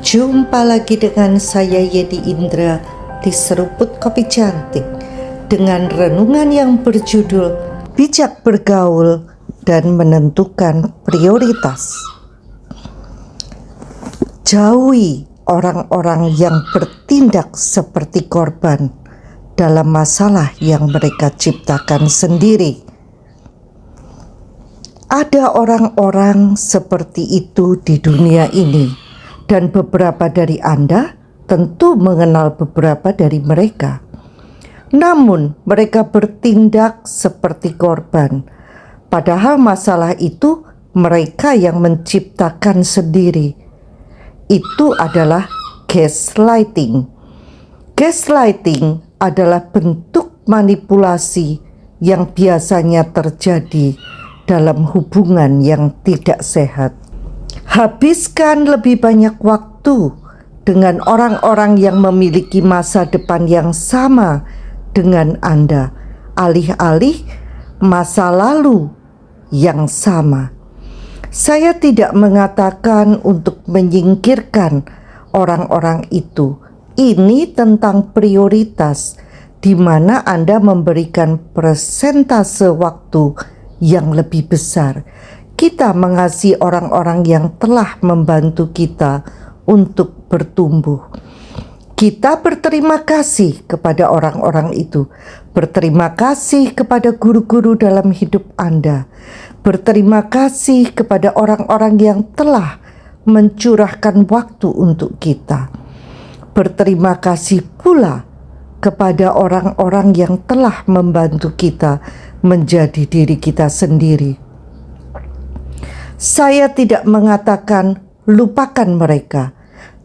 Jumpa lagi dengan saya Yedi Indra di Seruput Kopi Cantik dengan renungan yang berjudul Bijak Bergaul dan Menentukan Prioritas. Jauhi orang-orang yang bertindak seperti korban dalam masalah yang mereka ciptakan sendiri. Ada orang-orang seperti itu di dunia ini. Dan beberapa dari Anda tentu mengenal beberapa dari mereka. Namun mereka bertindak seperti korban. Padahal masalah itu mereka yang menciptakan sendiri. Itu adalah gaslighting. Gaslighting adalah bentuk manipulasi yang biasanya terjadi dalam hubungan yang tidak sehat. Habiskan lebih banyak waktu dengan orang-orang yang memiliki masa depan yang sama dengan Anda, alih-alih masa lalu yang sama. Saya tidak mengatakan untuk menyingkirkan orang-orang itu. Ini tentang prioritas, di mana Anda memberikan persentase waktu yang lebih besar. Kita mengasihi orang-orang yang telah membantu kita untuk bertumbuh. Kita berterima kasih kepada orang-orang itu. Berterima kasih kepada guru-guru dalam hidup Anda. Berterima kasih kepada orang-orang yang telah mencurahkan waktu untuk kita. Berterima kasih pula kepada orang-orang yang telah membantu kita menjadi diri kita sendiri. Saya tidak mengatakan lupakan mereka,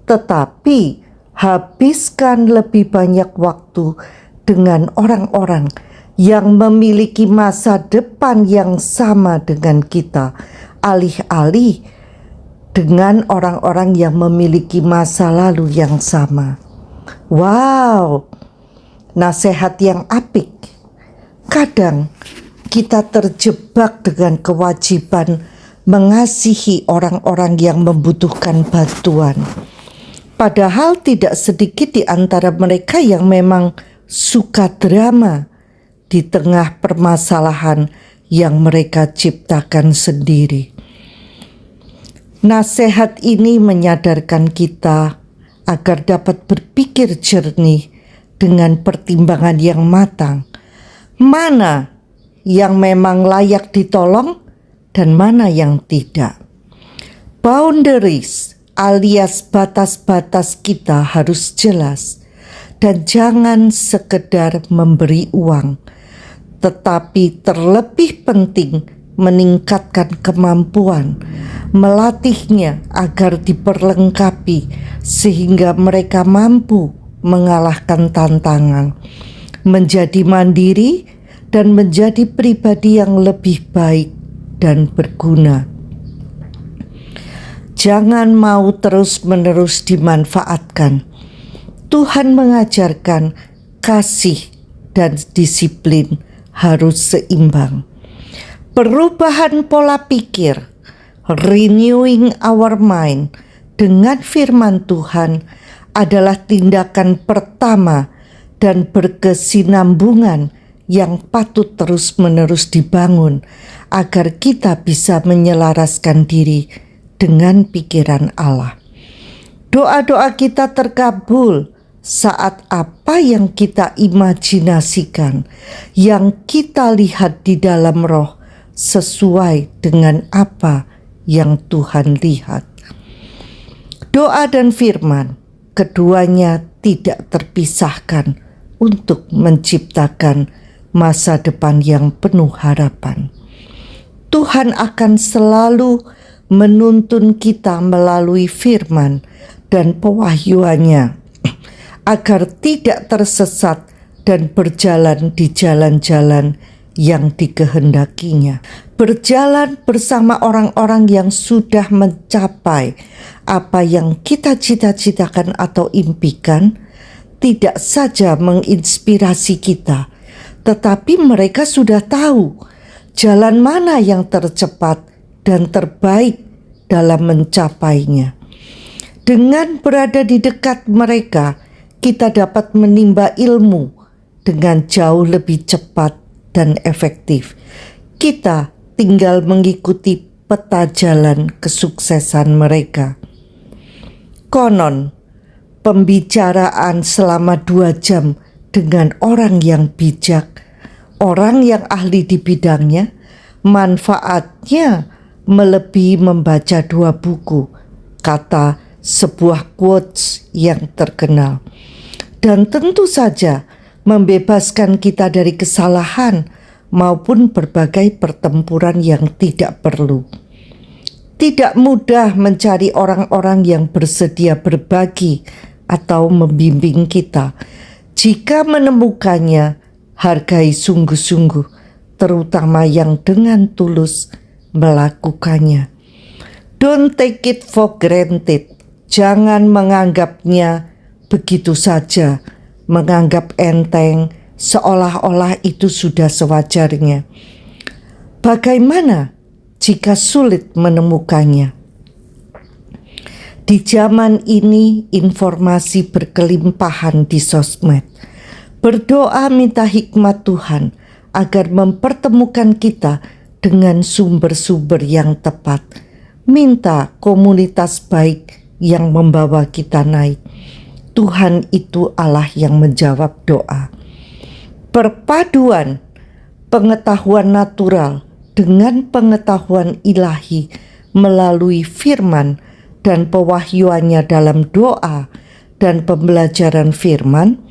tetapi habiskan lebih banyak waktu dengan orang-orang yang memiliki masa depan yang sama dengan kita, alih-alih dengan orang-orang yang memiliki masa lalu yang sama. Wow, nasihat yang apik. Kadang kita terjebak dengan kewajiban mengasihi orang-orang yang membutuhkan bantuan. Padahal tidak sedikit di antara mereka yang memang suka drama di tengah permasalahan yang mereka ciptakan sendiri. Nasihat ini menyadarkan kita agar dapat berpikir jernih dengan pertimbangan yang matang. Mana yang memang layak ditolong dan mana yang tidak. Boundaries alias batas-batas kita harus jelas dan jangan sekedar memberi uang, tetapi terlebih penting meningkatkan kemampuan, melatihnya agar diperlengkapi sehingga mereka mampu mengalahkan tantangan, menjadi mandiri dan menjadi pribadi yang lebih baik dan berguna. Jangan mau terus-menerus dimanfaatkan. Tuhan mengajarkan kasih dan disiplin harus seimbang. Perubahan pola pikir, renewing our mind dengan firman Tuhan adalah tindakan pertama dan berkesinambungan yang patut terus-menerus dibangun agar kita bisa menyelaraskan diri dengan pikiran Allah. Doa-doa kita terkabul saat apa yang kita imajinasikan, yang kita lihat di dalam roh sesuai dengan apa yang Tuhan lihat. Doa dan firman, keduanya tidak terpisahkan untuk menciptakan masa depan yang penuh harapan. Tuhan akan selalu menuntun kita melalui firman dan pewahyuannya agar tidak tersesat dan berjalan di jalan-jalan yang dikehendakinya. Berjalan bersama orang-orang yang sudah mencapai apa yang kita cita-citakan atau impikan tidak saja menginspirasi kita, tetapi mereka sudah tahu jalan mana yang tercepat dan terbaik dalam mencapainya. Dengan berada di dekat mereka, kita dapat menimba ilmu dengan jauh lebih cepat dan efektif. Kita tinggal mengikuti peta jalan kesuksesan mereka. Konon, pembicaraan selama 2 jam dengan orang yang bijak, orang yang ahli di bidangnya, manfaatnya melebihi membaca 2 buku, kata sebuah quotes yang terkenal. Dan tentu saja membebaskan kita dari kesalahan maupun berbagai pertempuran yang tidak perlu. Tidak mudah mencari orang-orang yang bersedia berbagi atau membimbing kita. Jika menemukannya, hargai sungguh-sungguh, terutama yang dengan tulus melakukannya. Don't take it for granted. Jangan menganggapnya begitu saja, menganggap enteng, seolah-olah itu sudah sewajarnya. Bagaimana jika sulit menemukannya? Di zaman ini informasi berkelimpahan di sosmed. Berdoa minta hikmat Tuhan agar mempertemukan kita dengan sumber-sumber yang tepat. Minta komunitas baik yang membawa kita naik. Tuhan itu Allah yang menjawab doa. Perpaduan pengetahuan natural dengan pengetahuan ilahi melalui firman dan pewahyuannya dalam doa dan pembelajaran firman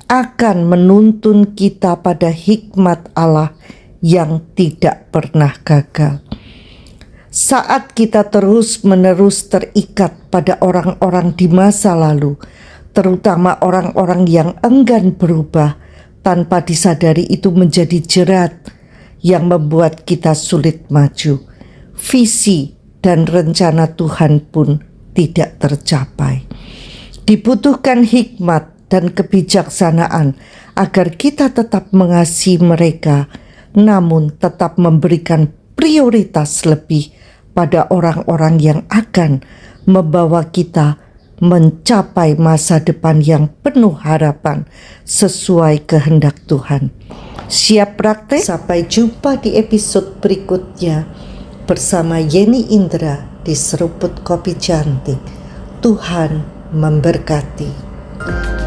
akan menuntun kita pada hikmat Allah yang tidak pernah gagal. Saat kita terus-menerus terikat pada orang-orang di masa lalu, terutama orang-orang yang enggan berubah, tanpa disadari itu menjadi jerat yang membuat kita sulit maju. Visi dan rencana Tuhan pun tidak tercapai. Dibutuhkan hikmat dan kebijaksanaan agar kita tetap mengasihi mereka, namun tetap memberikan prioritas lebih pada orang-orang yang akan membawa kita mencapai masa depan yang penuh harapan sesuai kehendak Tuhan. Siap praktek? Sampai jumpa di episode berikutnya bersama Yeni Indra di Seruput Kopi Cantik. Tuhan memberkati.